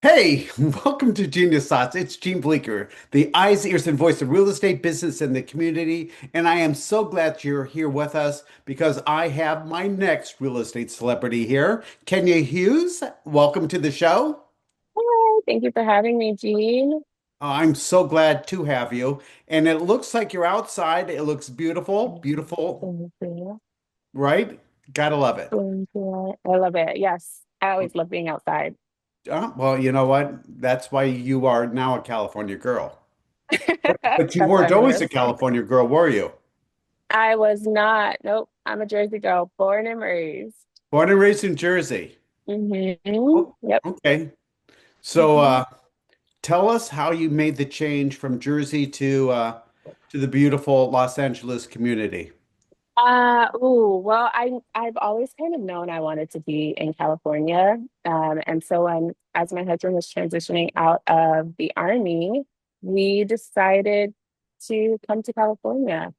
Hey, welcome to Genius Thoughts. It's Gene Bleeker, the eyes, ears, and voice of real estate business and the community. And I am so glad you're here with us because I have my next real estate celebrity here, Kenya Hughes. Welcome to the show. Hi, thank you for having me, Jean. I'm so glad to have you. And it looks like you're outside. It looks beautiful, Thank beautiful, you. right? Gotta love it. Thank you. I love it. Yes, I always love being outside. Well, you know what? That's why you are now a California girl. But you That's why weren't I'm always here. a California girl, were you? I was not. Nope. I'm a Jersey girl, born and raised. Born and raised in Jersey. Oh, Yep. okay. So hmm tell us how you made the change from Jersey to the beautiful Los Angeles community. I've always kind of known I wanted to be in California. And so as my husband was transitioning out of the army, we decided to come to California.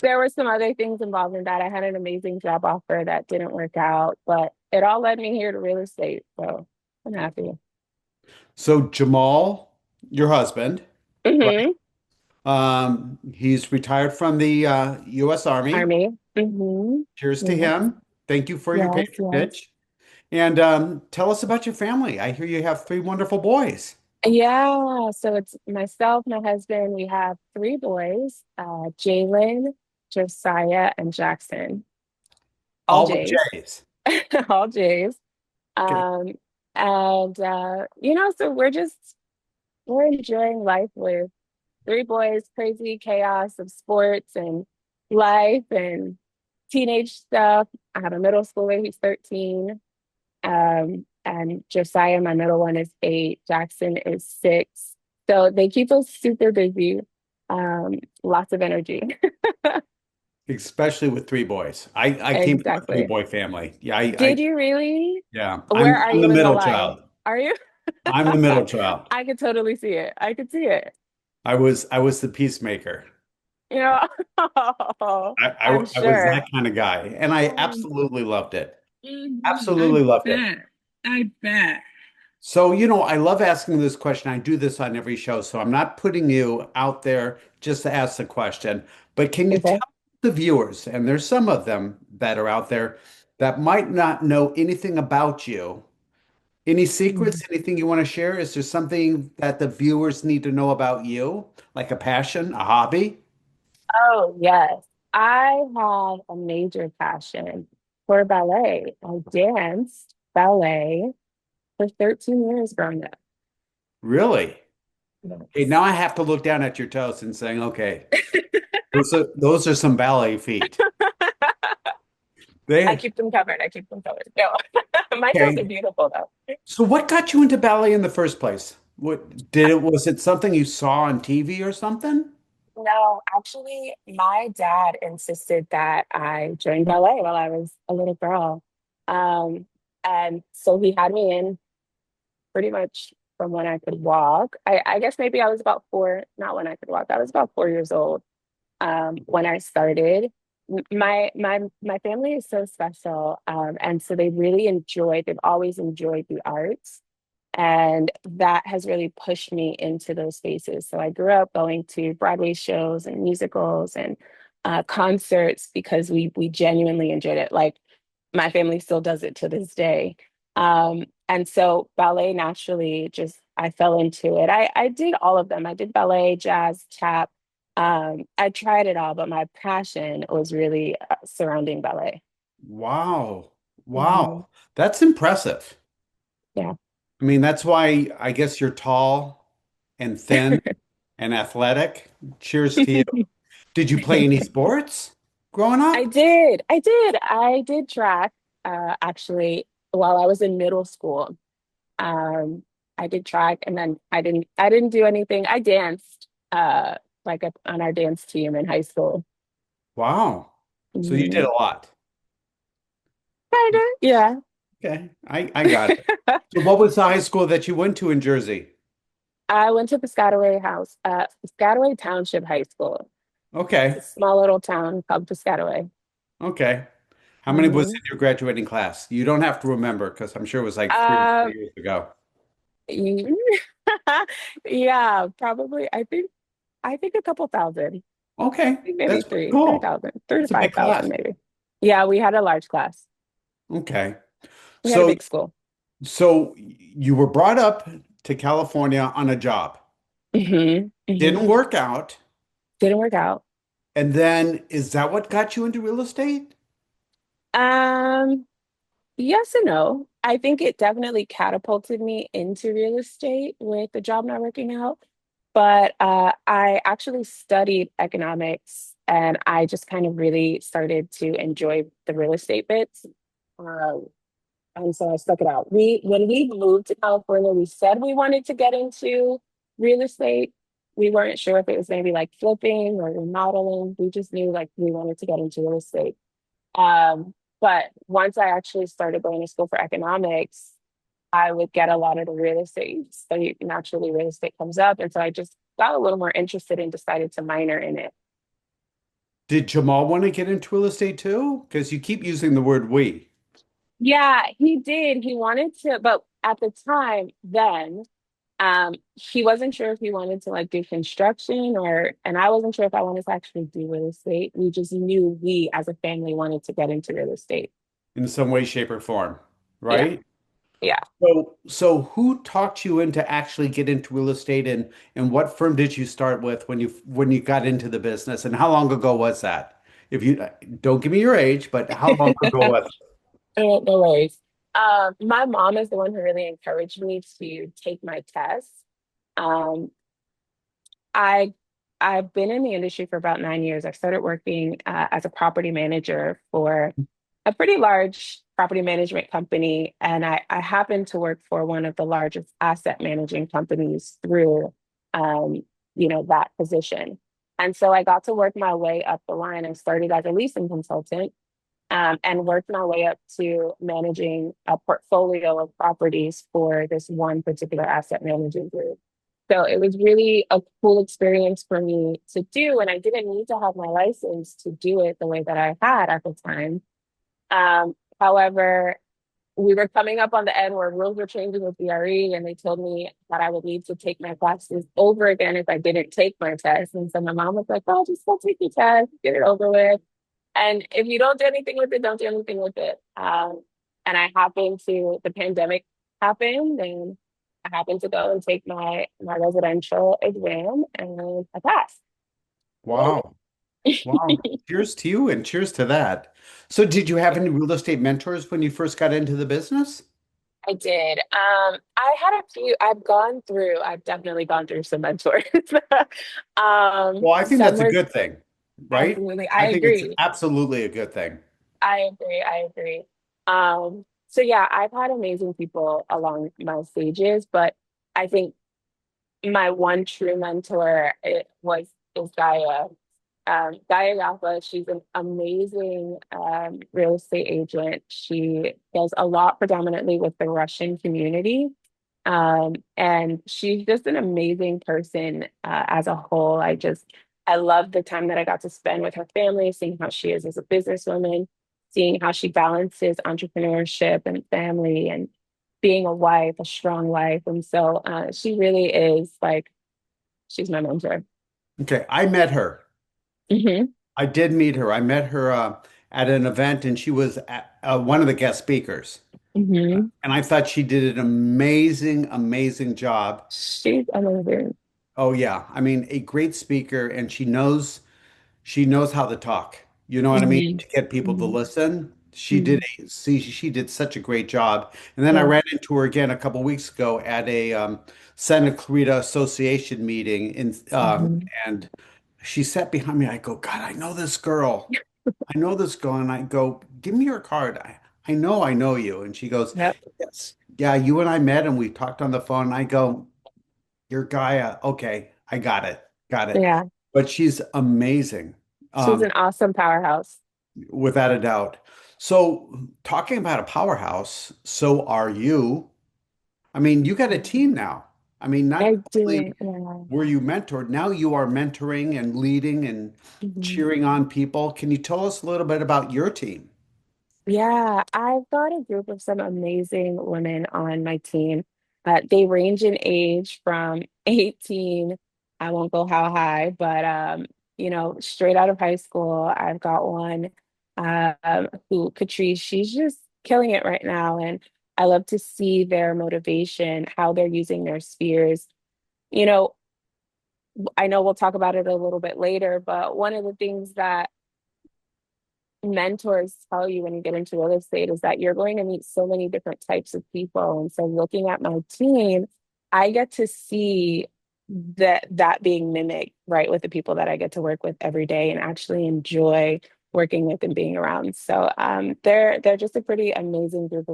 There were some other things involved in that. I had an amazing job offer that didn't work out, but it all led me here to real estate. So I'm happy. So Jamal, your husband, right? hmm He's retired from the U.S. Army. Army. Cheers to Yes, him. Thank you for your yes, yes. patronage. And tell us about your family. I hear you have three wonderful boys. Yeah, so it's myself, my husband. We have three boys, Jalen, Josiah, and Jackson. All All with J's, J's. all J's. Okay. Um, so we're enjoying life with three boys, crazy chaos of sports and life and teenage stuff. I have a middle schooler who's 13. And Josiah, my middle one, is 8. Jackson is 6. So they keep us super busy. Lots of energy. Especially with three boys. I came from a three Exactly. boy family. Yeah, Did you really? yeah. Where I'm are I'm the you in the middle line? child. Are you? I'm the middle child. I could totally see it. I could see it. I was the peacemaker. You know, oh, I'm I was sure. that kind of guy, and I Um, absolutely loved it. I Absolutely loved it. bet. I bet. So, I love asking this question. I do this on every show, so I'm not putting you out there just to ask the question, but can you tell Okay. the viewers, and there's some of them that are out there that might not know anything about you. Any secrets, anything you want to share? Is there something that the viewers need to know about you, like a passion, a hobby? Oh, yes. I have a major passion for ballet. I danced ballet for 13 years growing up. Really? Okay, Yes. now I have to look down at your toes and saying, okay, those are some ballet feet. I They keep them covered. I keep them covered. No, my toes are okay. beautiful though. So what got you into ballet in the first place? What did it was it something you saw on TV or something? No, actually, my dad insisted that I join ballet while I was a little girl. Um, and so he had me in pretty much from when I could walk. I guess maybe I was about 4, not when I could walk. I was about 4 years old when I started. My family is so special, and so they really enjoyed. They've always enjoyed the arts, and that has really pushed me into those spaces. So I grew up going to Broadway shows and musicals and concerts because we genuinely enjoyed it. Like my family still does it to this day. And so ballet naturally just I fell into it. I did all of them. I did ballet, jazz, tap. I tried it all, but my passion was really surrounding ballet. Wow. hmm Wow. That's impressive. Yeah. I mean, that's why I guess you're tall and thin and athletic. Cheers to you. Did you play any sports growing I up? did. I did. I did track actually while I was in middle school. Um, I did track and then I didn't do anything. I danced on our dance team in high school. Wow. So you did hmm a lot. Kinda, yeah. Okay. I got it. So what was the high school that you went to in Jersey? I went to Piscataway Township High School. It's a Okay. small little town called Piscataway. Okay. How many was hmm in your graduating class? You don't have to remember because I'm sure it was like three or four Um, years ago. You- Yeah, probably. I think a couple thousand. Okay, I think maybe that's pretty cool. 3,000, three to It's a big five class. thousand maybe. Yeah, we had a large class. Okay. We had a So big school. so you were brought up to California on a job. Hmm. Didn't work out. Didn't work out. And then is that what got you into real estate? Um, yes and no. I think it definitely catapulted me into real estate with the job not working out. But I actually studied economics and I just kind of really started to enjoy the real estate bits. Um, and so I stuck it out. When we moved to California, we said we wanted to get into real estate. We weren't sure if it was maybe like flipping or remodeling. We just knew like we wanted to get into real estate. But once I actually started going to school for economics, I would get a lot of the real estate. So naturally, real estate comes up. And so I just got a little more interested and decided to minor in it. Did Jamal want to get into real estate too? Because you keep using the word we. Yeah, he did. He wanted to, but at the time then, he wasn't sure if he wanted to like do construction and I wasn't sure if I wanted to actually do real estate. We just knew we as a family wanted to get into real estate. In some way, shape, or form, Yeah, right? yeah. So who talked you into actually get into real estate and what firm did you start with when you got into the business and how long ago was that? If you don't give me your age, but how long ago was it? No worries. My mom is the one who really encouraged me to take my tests. Um, I I've been in the industry for about 9 years. I started working as a property manager for a pretty large property management company, and I happened to work for one of the largest asset managing companies through, um, that position. And so I got to work my way up the line. I started as a leasing consultant and worked my way up to managing a portfolio of properties for this one particular asset management group. So it was really a cool experience for me to do. And I didn't need to have my license to do it the way that I had at the time. However, we were coming up on the end where rules were changing with BRE, and they told me that I would need to take my classes over again if I didn't take my test. And so my mom was like, "Oh, just go take your test, get it over with. And if you don't do anything with it, don't do anything with it." And the pandemic happened, and I happened to go and take my residential exam, and I passed. Wow. Wow. Cheers to you and cheers to that. So did you have any real estate mentors when you first got into the business? I did. I had a few. I've definitely gone through some mentors. Well, I think Some that's a were good thing, right? absolutely, I I think it's agree. absolutely a good thing. I agree. I agree. So yeah, I've had amazing people along my stages, but I think my one true mentor is Gaia. Gaia Yapa, she's an amazing real estate agent. She does a lot predominantly with the Russian community. And she's just an amazing person as a whole. I love the time that I got to spend with her family, seeing how she is as a businesswoman, seeing how she balances entrepreneurship and family and being a wife, a strong wife. And so she really is like, she's my mentor. Okay, I met her. Hmm. I did meet her. I met her at an event, and she was one of the guest speakers. Hmm. And I thought she did an amazing, amazing job. She's amazing. Oh yeah, I mean, a great speaker, and she knows how to talk. You know what I mean? Hmm. To get people to Hmm. listen. She did Hmm. she did such a great job. And then I Yeah. ran into her again a couple weeks ago at a Santa Clarita Association meeting, Hmm. and she sat behind me. I go, God, I know this girl. I know this girl. And I go, give me your card. I know you. And she goes, Yep. yes. Yeah, you and I met and we talked on the phone. And I go, you're Gaia. Okay, I got it. Got it. Yeah. But she's amazing, She's um, an awesome powerhouse. without a doubt. So, talking about a powerhouse, so are you. I mean, you got a team now. I mean, I not only do. Yeah. were you mentored, now you are mentoring and leading and Mhm. cheering on people. Can you tell us a little bit about your team? Yeah, I've got a group of some amazing women on my team. They range in age from 18, I won't go how high, but straight out of high school, I've got one who, Catrice, she's just killing it right now. And I love to see their motivation, how they're using their spheres. You know, I know we'll talk about it a little bit later, but one of the things that mentors tell you when you get into real estate is that you're going to meet so many different types of people. And so looking at my team, I get to see that being mimicked, right, with the people that I get to work with every day and actually enjoy working with and being around. So they're just a pretty amazing group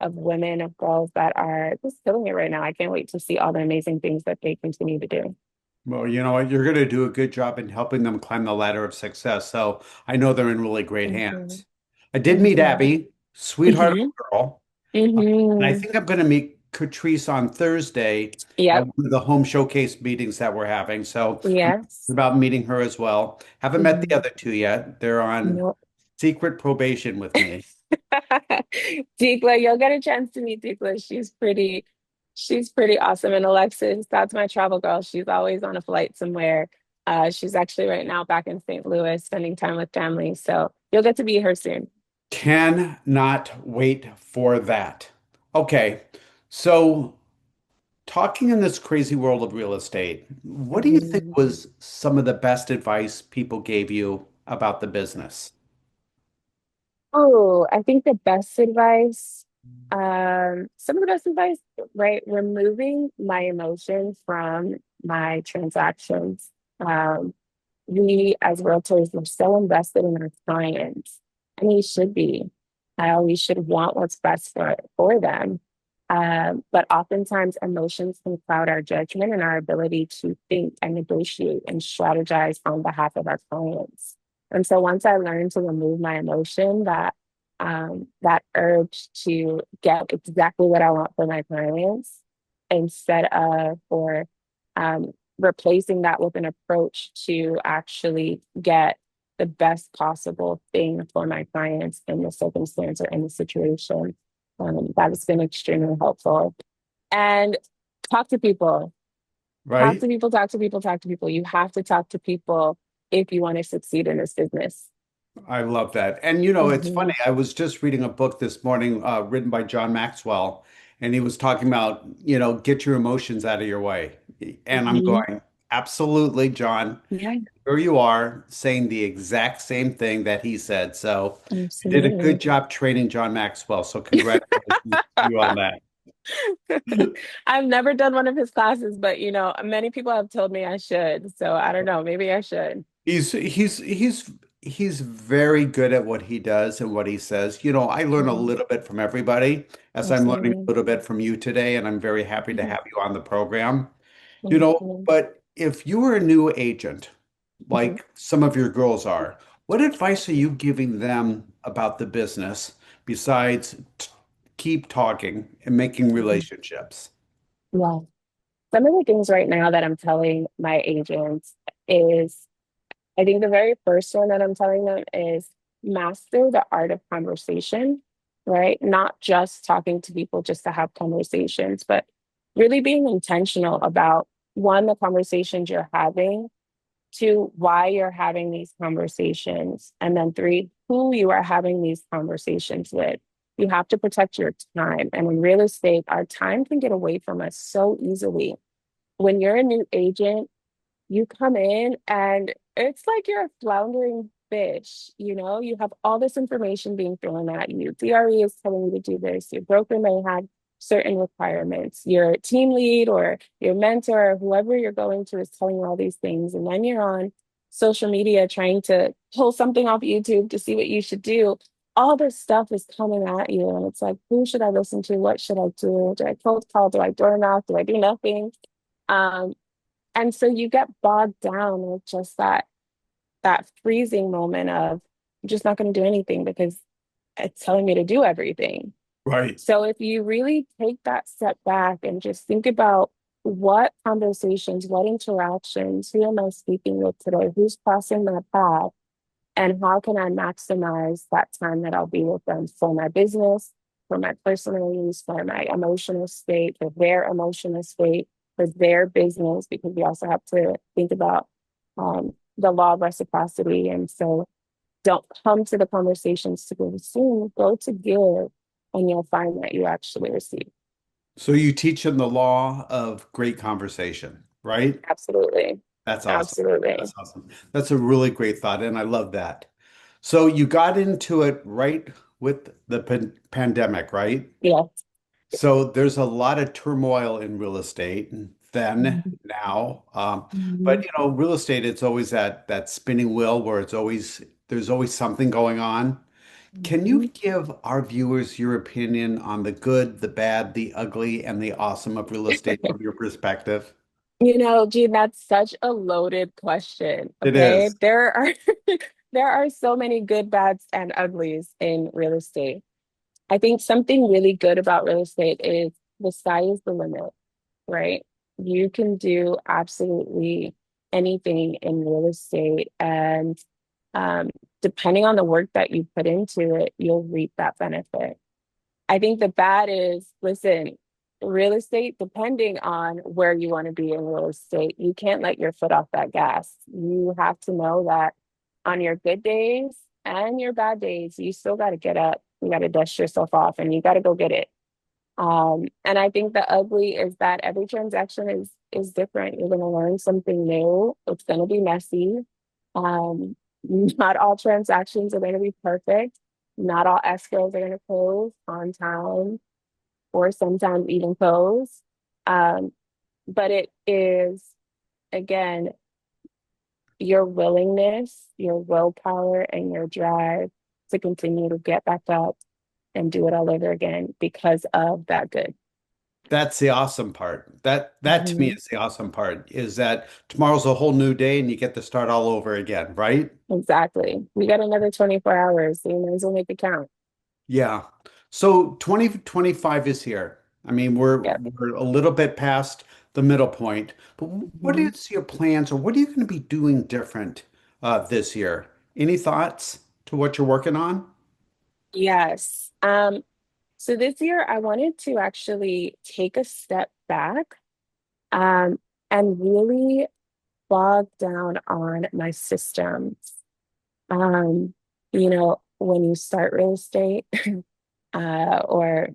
of women, of girls that are just killing it right now. I can't wait to see all the amazing things that they continue to do. Well, you know what? You're going to do a good job in helping them climb the ladder of success. So I know they're in really great Thank you. hands. I did Thank meet you. Abby, sweetheart of Hmm. a girl. And I Hmm. think I'm going to meet Catrice on Thursday at Yep. one of the home showcase meetings that we're having. So I'm Yes. about meeting her as well. Haven't met the Mhm. other two yet. They're on No. secret probation with me. Dikla, you'll get a chance to meet Dikla. She's pretty awesome. And Alexis, that's my travel girl. She's always on a flight somewhere. She's actually right now back in St. Louis spending time with family. So you'll get to meet her soon. Cannot wait for that. Okay. So talking in this crazy world of real estate, what do you think Mhm. was some of the best advice people gave you about the business? Oh, I think the best advice, some of the best advice, right? Removing my emotion from my transactions. Um, we as realtors are so invested in our clients, and we should be. We should want what's best for them. But oftentimes emotions can cloud our judgment and our ability to think and negotiate and strategize on behalf of our clients. And so once I learned to remove my emotion, that urge to get exactly what I want for my clients, instead of for um, replacing that with an approach to actually get the best possible thing for my clients in the circumstance or in the situation. That has been extremely helpful. And talk to people, talk Right? to people, talk to people, talk to people. You have to talk to people if you want to succeed in this business. I love that. And you know, it's funny. Mhm, I was just reading a book this morning, written by John Maxwell, and he was talking about, get your emotions out of your way. And I'm mhm. going, absolutely, John. Yeah, Here you are saying the exact same thing that he said. So you did a good absolutely. job training John Maxwell. So congratulations to you on that. I've never done one of his classes, but many people have told me I should. So I don't know, maybe I should. He's very good at what he does and what he says. You know, I learn a Mhm. little bit from everybody, as I'm learning a Absolutely. little bit from you today, and I'm very happy to Mhm. have you on the program. Mhm. But if you were a new agent, Mhm. like some of your girls are, what advice are you giving them about the business besides keep talking and making Mhm. relationships? Yeah. Some of the things right now that I'm telling my agents is, I think the very first one that I'm telling them is master the art of conversation, right? Not just talking to people just to have conversations, but really being intentional about one, the conversations you're having, two, why you're having these conversations, and then three, who you are having these conversations with. You have to protect your time. And in real estate, our time can get away from us so easily. When you're a new agent, you come in and it's like you're a floundering fish. You have all this information being thrown at you. DRE is telling you to do this. Your broker may have certain requirements. Your team lead or your mentor or whoever you're going to is telling you all these things. And then you're on social media trying to pull something off YouTube to see what you should do. All this stuff is coming at you. And it's like, who should I listen to? What should I do? Do I cold call? Do I door knock? Do I do nothing? Um, and so you get bogged down with just that freezing moment of I'm just not going to do anything because it's telling me to do everything. Right. So if you really take that step back and just think about what conversations, what interactions, who am I speaking with today, who's crossing my path, and how can I maximize that time that I'll be with them for my business, for my personal use, for my emotional state, for their emotional state, for their business, because we also have to think about the law of reciprocity. And so don't come to the conversations to consume, go to give, and you'll find that you actually receive. So you teach them the law of great conversation, right? Absolutely. That's awesome. Absolutely. That's awesome. That's a really great thought, and I love that. So you got into it right with the pandemic, right? Yes. So there's a lot of turmoil in real estate then, Mhm. now. But Mhm. real estate, it's always that spinning wheel where there's always something going on. Can you Mhm. give our viewers your opinion on the good, the bad, the ugly, and the awesome of real estate from your perspective? Gene, that's such a loaded question. It Okay. is. There are there are so many good, bads, and uglies in real estate. I think something really good about real estate is the sky is the limit, right? You can do absolutely anything in real estate. And um, depending on the work that you put into it, you'll reap that benefit. I think the bad is, listen, real estate, depending on where you want to be in real estate, you can't let your foot off that gas. You have to know that on your good days and your bad days, you still got to get up. You got to dust yourself off and you got to go get it. And I think the ugly is that every transaction is different. You're going to learn something new. It's going to be messy. Um, not all transactions are going to be perfect. Not all escrows are going to close on time, or sometimes even close. Um, but it is, again, your willingness, your willpower, and your drive to continue to get back up and do it all over again because of that good. That's the awesome part. That to me Mhm. is the awesome part, is that tomorrow's a whole new day and you get to start all over again, right? Exactly. We got another 24 hours, so you might as well make it count. Yeah. So 2025 is here. I mean, we're Yep. we're a little bit past the middle point, but what Mhm. is your plans, or what are you going to be doing different this year? Any thoughts to what you're working on? Yes. So this year I wanted to actually take a step back um, and really bog down on my systems. Um, when you start real estate, or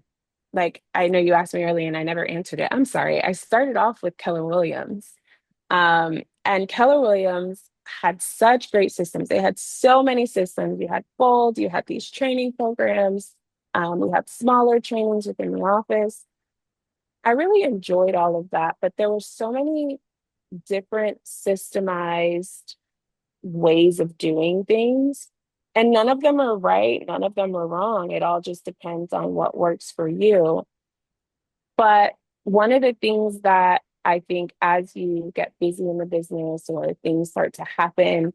like I know you asked me earlier and I never answered it. I'm sorry. I started off with Keller Williams. And Keller Williams had such great systems. They had so many systems. You had Bold, you had these training programs, we had smaller trainings within the office. I really enjoyed all of that, but there were so many different systemized ways of doing things. And none of them are right, none of them are wrong. It all just depends on what works for you. But one of the things that I think as you get busy in the business or things start to happen,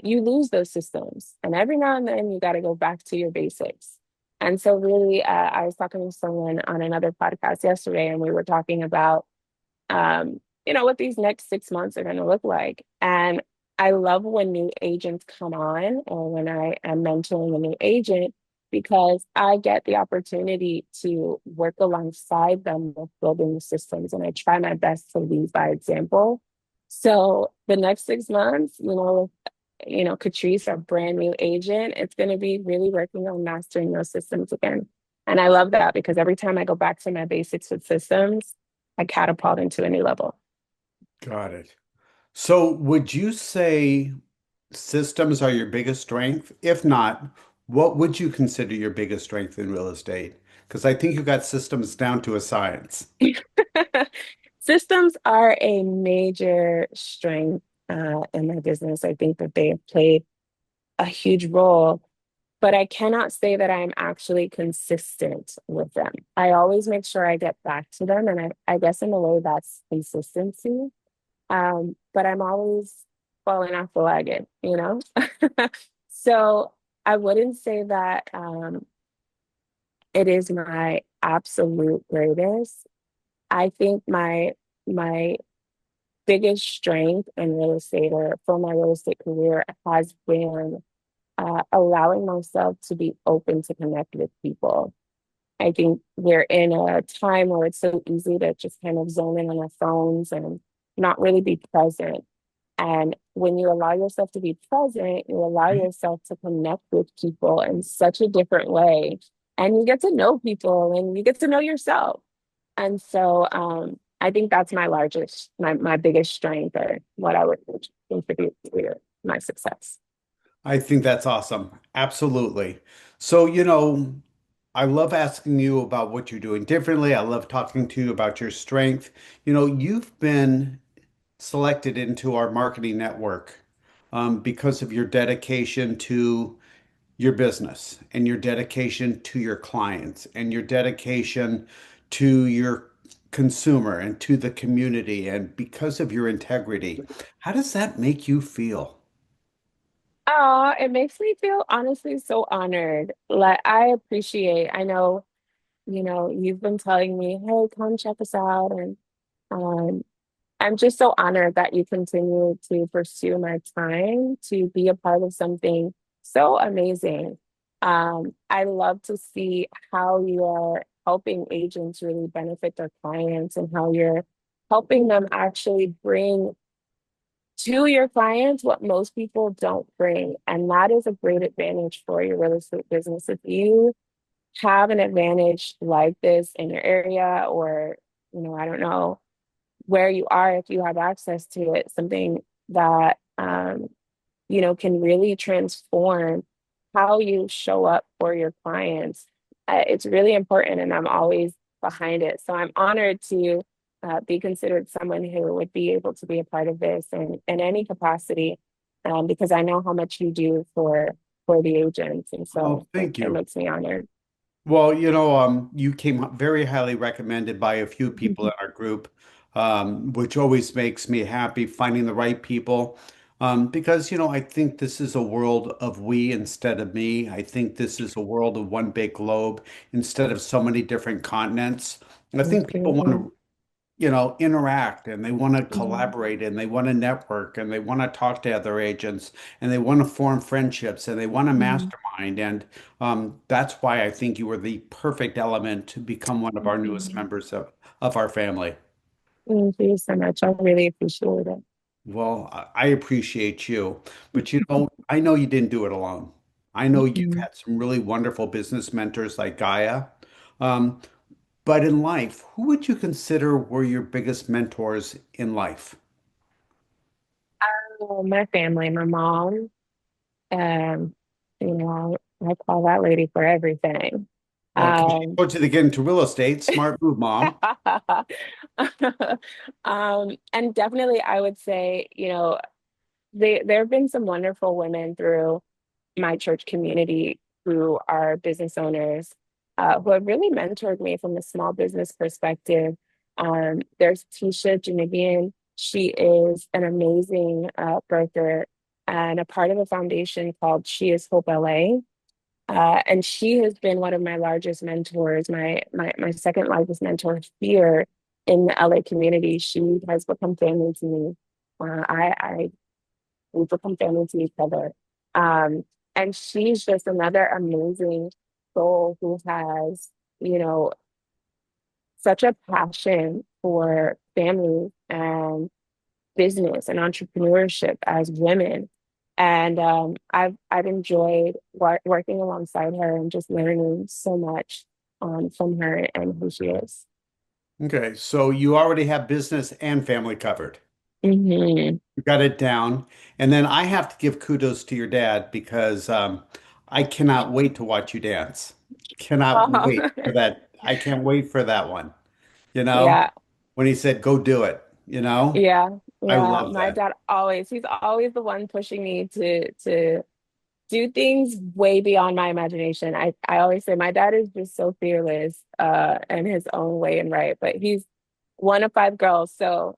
you lose those systems. And every now and then you got to go back to your basics. And so, really, I was talking to someone on another podcast yesterday, and we were talking about what these next 6 months are going to look like. And I love when new agents come on or when I am mentoring a new agent because I get the opportunity to work alongside them with building the systems. And I try my best to lead by example. So the next 6 months, Catrice, our brand new agent, it's going to be really working on mastering those systems again. And I love that because every time I go back to my basics with systems, I catapult into a new level. Got it. So would you say systems are your biggest strength? If not, what would you consider your biggest strength in real estate? Because I think you got systems down to a science. Systems are a major strength in my business. I think that they have played a huge role, but I cannot say that I'm actually consistent with them. I always make sure I get back to them, and I guess in a way that's consistency. But I'm always falling off the wagon. So I wouldn't say that it is my absolute greatest. I think my biggest strength in real estate or for my real estate career has been allowing myself to be open to connect with people. I think we're in a time where it's so easy to just kind of zone in on our phones and not really be present. And when you allow yourself to be present, you allow yourself to connect with people in such a different way. And you get to know people and you get to know yourself. And so I think that's my biggest strength or what I would contribute to my success. I think that's awesome. Absolutely. So, I love asking you about what you're doing differently. I love talking to you about your strength. You've been selected into our marketing network because of your dedication to your business and your dedication to your clients and your dedication to your consumer and to the community and because of your integrity. How does that make you feel? Oh, it makes me feel honestly so honored. Like I appreciate, I know, you've been telling me, hey, come check us out. And um, I'm just so honored that you continue to pursue my time to be a part of something so amazing. I love to see how you are helping agents really benefit their clients and how you're helping them actually bring to your clients what most people don't bring. And that is a great advantage for your real estate business. If you have an advantage like this in your area, or, I don't know where you are, if you have access to it, something that can really transform how you show up for your clients. It's really important, and I'm always behind it. So I'm honored to be considered someone who would be able to be a part of this in any capacity, because I know how much you do for the agents, and Oh, so thank it you. makes me honored. Well, you came very highly recommended by a few people in our group, which always makes me happy finding the right people. Because, I think this is a world of we instead of me. I think this is a world of one big globe instead of so many different continents. I think people want Absolutely. to interact and they want to Mhm. collaborate and they want to network and they want to talk to other agents and they want to form friendships and they want to Mhm. mastermind. And that's why I think you were the perfect element to become one of our newest Mhm. members of our family. Thank you so much. I really appreciate it. Well, I appreciate you, but I know you didn't do it alone. I know you've Mhm. had some really wonderful business mentors like Gaia. Um, but in life, who would you consider were your biggest mentors in life? My family, my mom, um, I call that lady for everything. Well, because she Um, told you to get into real estate, smart move, mom. and definitely I would say, there have been some wonderful women through my church community who are business owners, who have really mentored me from a small business perspective. There's Tisha Janigian. She is an amazing broker and a part of a foundation called She is Hope LA. And she has been one of my largest mentors, my second largest mentor here in the LA community. She has become family to me. We've become family to each other. Um, and she's just another amazing soul who has, you know, such a passion for family and business and entrepreneurship as women. And I've enjoyed working alongside her and just learning so much from her and who she is. Okay, so you already have business and family covered. Hmm. You got it down. And then I have to give kudos to your dad because I cannot wait to watch you dance. Cannot Oh, wait for that. I can't wait for that one. You know, yeah. when he said, go do it, Yeah, I yeah. love My that. dad he's always the one pushing me to do things way beyond my imagination. I always say my dad is just so fearless in his own way and right, but he's one of five girls, so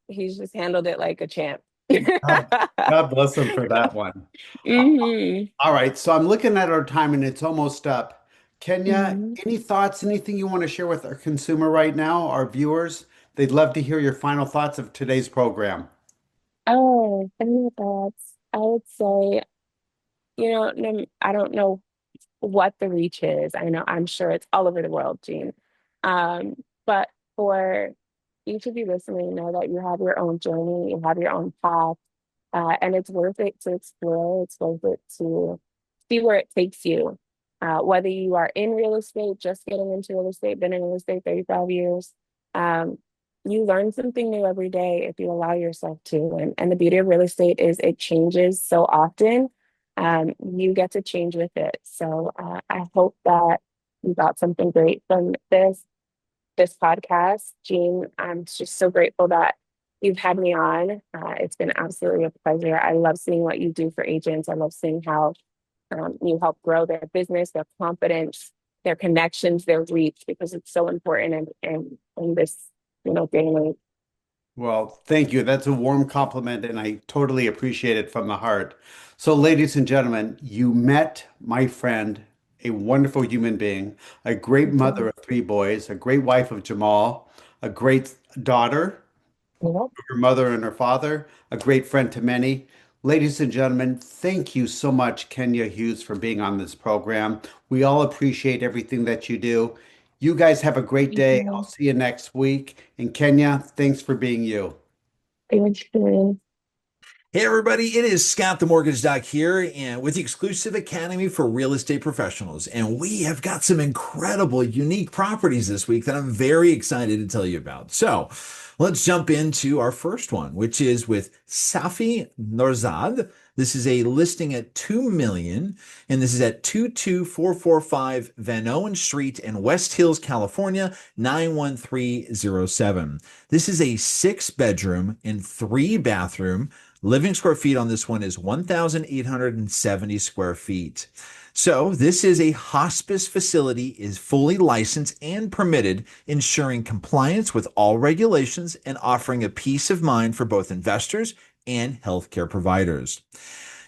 he's just handled it like a champ. God, God bless him for that one. Hmm. All right, so I'm looking at our time and it's almost up. Kenya, Hmm. any thoughts, anything you want to share with our consumer right now, our viewers? They'd love to hear your final thoughts of today's program. Oh, any thoughts? I would say, I don't know what the reach is. I know I'm sure it's all over the world, Gene. But for each of you listening, know that you have your own journey, you have your own path, and it's worth it to explore. It's worth it to see where it takes you. Whether you are in real estate, just getting into real estate, been in real estate 35 years, um, you learn something new every day if you allow yourself to. And the beauty of real estate is it changes so often. You get to change with it. So I hope that you got something great from this podcast. Jean, I'm just so grateful that you've had me on. It's been absolutely a pleasure. I love seeing what you do for agents. I love seeing how you help grow their business, their confidence, their connections, their reach, because it's so important in this, day and age. Well, thank you. That's a warm compliment, and I totally appreciate it from the heart. So, ladies and gentlemen, you met my friend, a wonderful human being, a great mother Mhm. of three boys, a great wife of Jamal, a great daughter, Yep. her mother and her father, a great friend to many. Ladies and gentlemen, thank you so much, Kenya Hughes, for being on this program. We all appreciate everything that you do. You guys have a great Thank day. I'll you. see you next week. And Kenya, thanks for being you. Thank you. Hey everybody, it is Scott the Mortgage Doc here and with the exclusive Academy for Real Estate Professionals. And we have got some incredible, unique properties this week that I'm very excited to tell you about. So let's jump into our first one, which is with Safi Norzad. This is a listing at 2 million, and this is at 22445 Van Owen Street in West Hills, California, 91307. This is a 6 bedroom and 3 bathroom. Living square feet on this one is 1,870 square feet. So this is a hospice facility, is fully licensed and permitted, ensuring compliance with all regulations and offering a peace of mind for both investors and healthcare providers.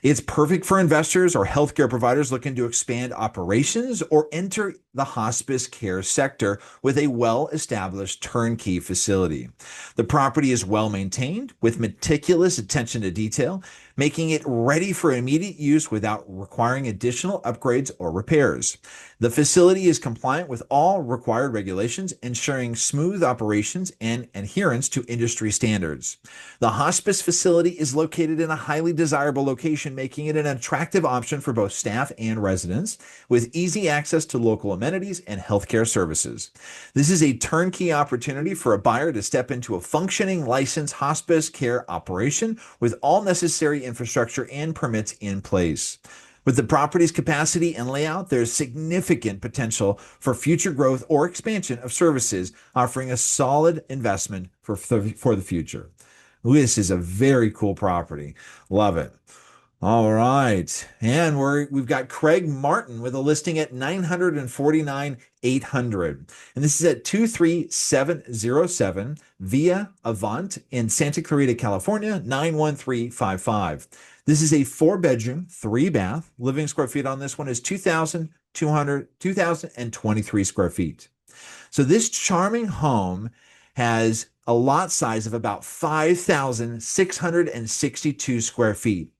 It's perfect for investors or healthcare providers looking to expand operations or enter the hospice care sector with a well-established turnkey facility. The property is well maintained with meticulous attention to detail, making it ready for immediate use without requiring additional upgrades or repairs. The facility is compliant with all required regulations, ensuring smooth operations and adherence to industry standards. The hospice facility is located in a highly desirable location, making it an attractive option for both staff and residents, with easy access to local amenities and healthcare services. This is a turnkey opportunity for a buyer to step into a functioning licensed hospice care operation with all necessary infrastructure and permits in place. With the property's capacity and layout, there's significant potential for future growth or expansion of services, offering a solid investment for the future. This is a very cool property. Love it. All right. And we've got Craig Martin with a listing at 949,800. And this is at 23707 Via Avant in Santa Clarita, California, 91355. This is a 4 bedroom, 3 bath. Living square feet on this one is 2,023 square feet. So this charming home has a lot size of about 5,662 square feet,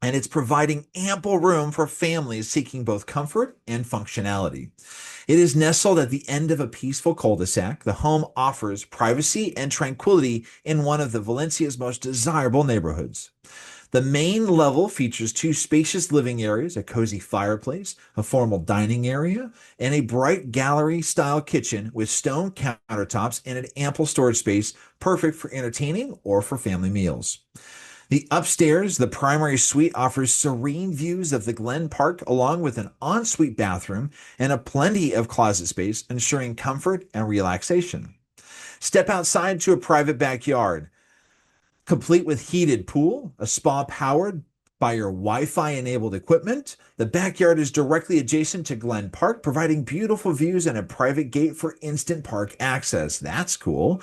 and it's providing ample room for families seeking both comfort and functionality. It is nestled at the end of a peaceful cul-de-sac. The home offers privacy and tranquility in one of the Valencia's most desirable neighborhoods. The main level features 2 spacious living areas, a cozy fireplace, a formal dining area, and a bright gallery-style kitchen with stone countertops and an ample storage space, perfect for entertaining or for family meals. The upstairs, the primary suite offers serene views of the Glen Park along with an ensuite bathroom and a plenty of closet space, ensuring comfort and relaxation. Step outside to a private backyard, complete with heated pool, a spa powered by your Wi-Fi enabled equipment. The backyard is directly adjacent to Glen Park, providing beautiful views and a private gate for instant park access. That's cool.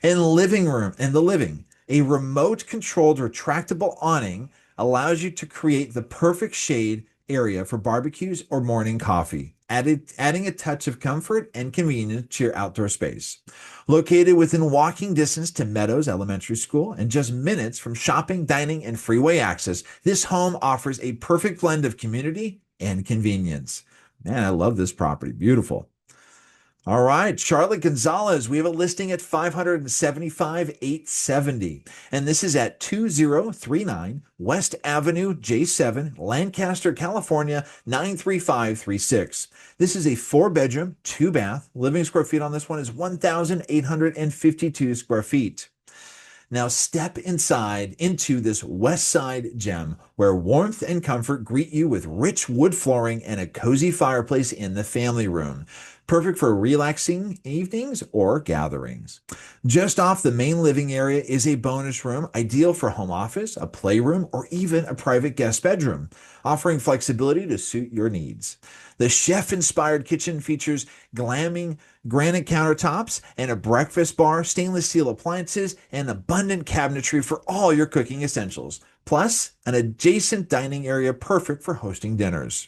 And the living, a remote controlled retractable awning allows you to create the perfect shade area for barbecues or morning coffee, adding a touch of comfort and convenience to your outdoor space. Located within walking distance to Meadows Elementary School and just minutes from shopping, dining, and freeway access, this home offers a perfect blend of community and convenience. Man, I love this property. Beautiful. All right, Charlotte Gonzalez, we have a listing at 575,870, and this is at 2039 West Avenue, J7, Lancaster, California, 93536. This is a 4 bedroom, 2 bath. Living square feet on this one is 1,852 square feet. Now step inside into this West Side gem where warmth and comfort greet you with rich wood flooring and a cozy fireplace in the family room. Perfect for relaxing evenings or gatherings. Just off the main living area is a bonus room, ideal for home office, a playroom, or even a private guest bedroom, offering flexibility to suit your needs. The chef-inspired kitchen features glamming granite countertops and a breakfast bar, stainless steel appliances, and abundant cabinetry for all your cooking essentials, plus an adjacent dining area perfect for hosting dinners.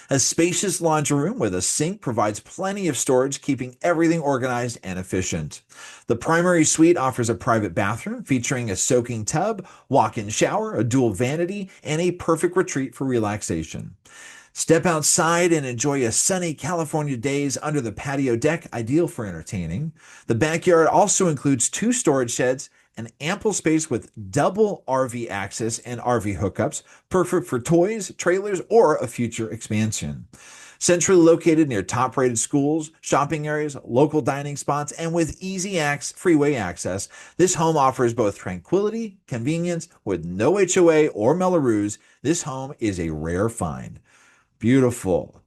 A spacious laundry room with a sink provides plenty of storage, keeping everything organized and efficient. The primary suite offers a private bathroom featuring a soaking tub, walk-in shower, a dual vanity, and a perfect retreat for relaxation. Step outside and enjoy a sunny California days under the patio deck, ideal for entertaining. The backyard also includes 2 storage sheds, an ample space with double RV access and RV hookups, perfect for toys, trailers, or a future expansion. Centrally located near top-rated schools, shopping areas, local dining spots, and with easy freeway access, this home offers both tranquility, convenience, with no HOA or Melrose. This home is a rare find. Beautiful.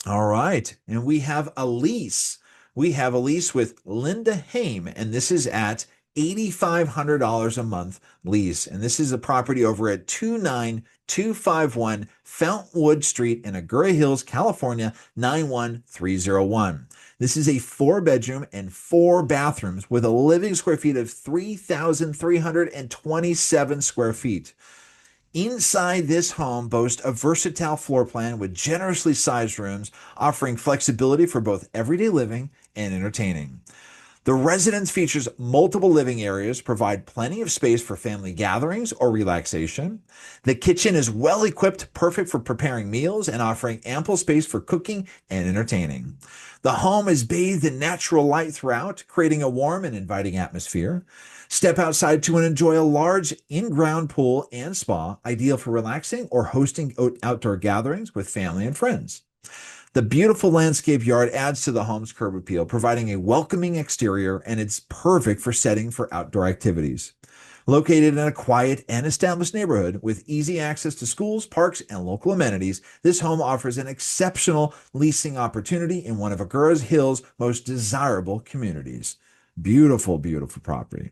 All right. And we have a lease. We have a lease with Linda Haim, and this is at $8,500 a month lease. And this is a property over at 29251 Fountainwood Street in Agoura Hills, California, 91301. This is a 4 bedroom and 4 bathrooms with a living square feet of 3,327 square feet. Inside this home boasts a versatile floor plan with generously sized rooms, offering flexibility for both everyday living and entertaining. The residence features multiple living areas, provide plenty of space for family gatherings or relaxation. The kitchen is well equipped, perfect for preparing meals and offering ample space for cooking and entertaining. The home is bathed in natural light throughout, creating a warm and inviting atmosphere. Step outside to enjoy a large in-ground pool and spa, ideal for relaxing or hosting outdoor gatherings with family and friends. The beautiful landscape yard adds to the home's curb appeal, providing a welcoming exterior, and it's perfect for setting for outdoor activities. Located in a quiet and established neighborhood with easy access to schools, parks, and local amenities, this home offers an exceptional leasing opportunity in one of Agoura Hills' most desirable communities. Beautiful, beautiful property.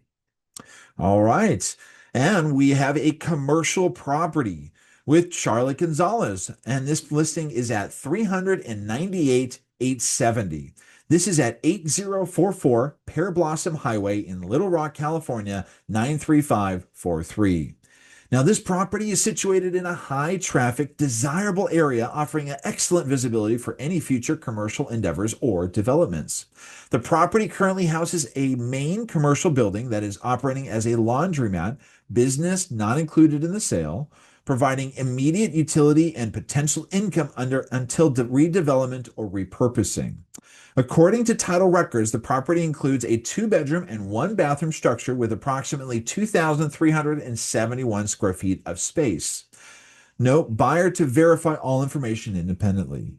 All right. And we have a commercial property with Charlotte Gonzalez. And this listing is at 398,870. This is at 8044 Pear Blossom Highway in Little Rock, California, 93543. Now, this property is situated in a high traffic, desirable area, offering an excellent visibility for any future commercial endeavors or developments. The property currently houses a main commercial building that is operating as a laundromat, business not included in the sale, providing immediate utility and potential income until redevelopment or repurposing. According to title records, the property includes a 2 bedroom and 1 bathroom structure with approximately 2,371 square feet of space. Note, buyer to verify all information independently.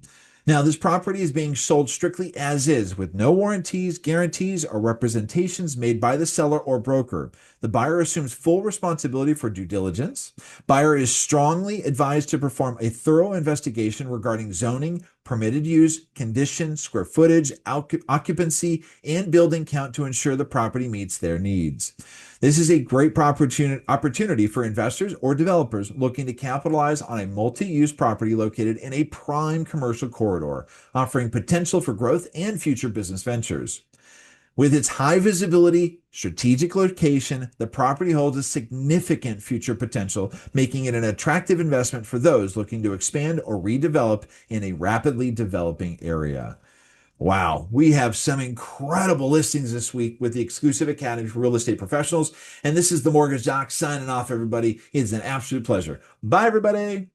Now, this property is being sold strictly as is, with no warranties, guarantees, or representations made by the seller or broker. The buyer assumes full responsibility for due diligence. Buyer is strongly advised to perform a thorough investigation regarding zoning, permitted use, condition, square footage, occupancy, and building count to ensure the property meets their needs. This is a great opportunity for investors or developers looking to capitalize on a multi-use property located in a prime commercial corridor, offering potential for growth and future business ventures. With its high visibility, strategic location, the property holds a significant future potential, making it an attractive investment for those looking to expand or redevelop in a rapidly developing area. Wow, we have some incredible listings this week with the exclusive Academy for Real Estate Professionals. And this is the Mortgage Doc signing off, everybody. It's an absolute pleasure. Bye, everybody.